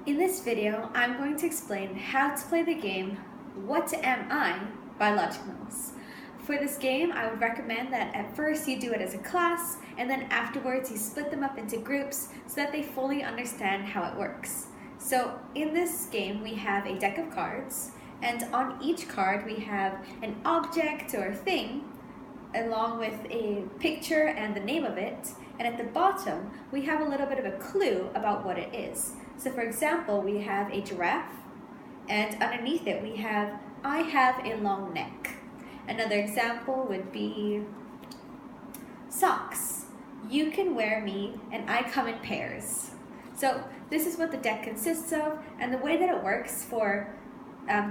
In this video, I'm going to explain how to play the game What Am I by Logicals. For this game, I would recommend that at first you do it as a class, and then afterwards you split them up into groups so that they fully understand how it works. So in this game, we have a deck of cards, and on each card we have an object or thing along with a picture and the name of it, and at the bottom we have a little bit of a clue about what it is. So for example, we have a giraffe, and underneath it we have, I have a long neck. Another example would be socks. You can wear me and I come in pairs. So this is what the deck consists of, and the way that it works for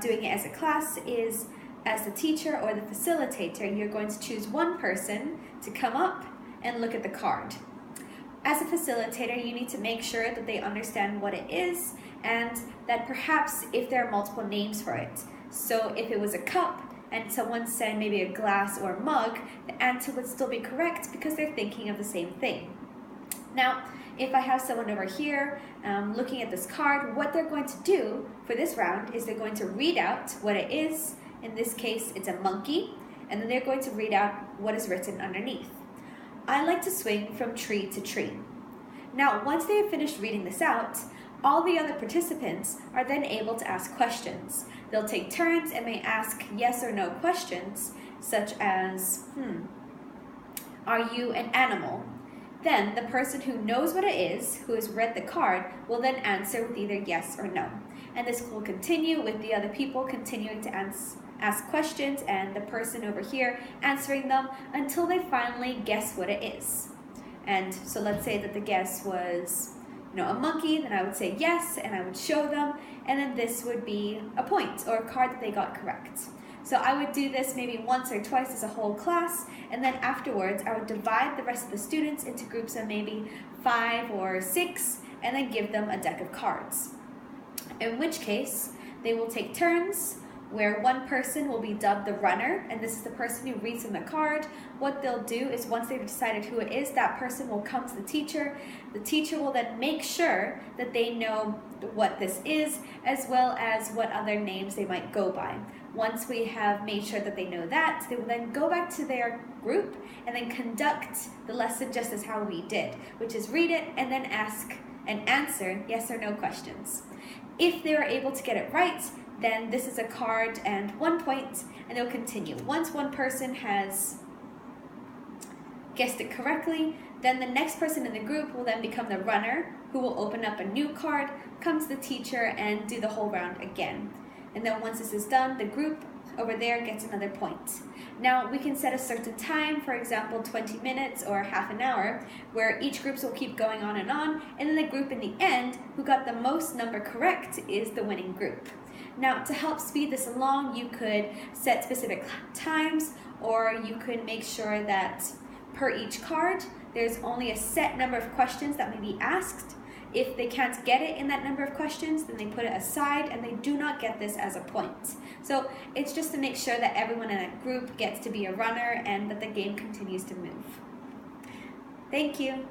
doing it as a class is, as the teacher or the facilitator, you're going to choose one person to come up and look at the card. As a facilitator, you need to make sure that they understand what it is, and that perhaps if there are multiple names for it. So if it was a cup and someone said maybe a glass or a mug, the answer would still be correct because they're thinking of the same thing. Now, if I have someone over here looking at this card, what they're going to do for this round is they're going to read out what it is. In this case, it's a monkey, and then they're going to read out what is written underneath. I like to swing from tree to tree. Now, once they have finished reading this out, all the other participants are then able to ask questions. They'll take turns and may ask yes or no questions, such as, are you an animal? Then the person who knows what it is, who has read the card, will then answer with either yes or no. And this will continue with the other people continuing to ask questions and the person over here answering them until they finally guess what it is. And so let's say that the guess was, a monkey, then I would say yes, and I would show them, and then this would be a point or a card that they got correct. So I would do this maybe once or twice as a whole class, and then afterwards I would divide the rest of the students into groups of maybe 5 or 6, and then give them a deck of cards. In which case, they will take turns, where one person will be dubbed the runner, and this is the person who reads them the card. What they'll do is, once they've decided who it is, that person will come to the teacher. The teacher will then make sure that they know what this is, as well as what other names they might go by. Once we have made sure that they know that, they will then go back to their group and then conduct the lesson just as how we did, which is read it and then ask and answer yes or no questions. If they are able to get it right, then this is a card and 1 point, and they'll continue. Once one person has guessed it correctly, then the next person in the group will then become the runner, who will open up a new card, come to the teacher, and do the whole round again. And then once this is done, the group over there gets another point. Now, we can set a certain time, for example, 20 minutes or half an hour, where each group will keep going on, and then the group in the end who got the most number correct is the winning group. Now, to help speed this along, you could set specific times, or you could make sure that per each card, there's only a set number of questions that may be asked. If they can't get it in that number of questions, then they put it aside and they do not get this as a point. So it's just to make sure that everyone in that group gets to be a runner and that the game continues to move. Thank you.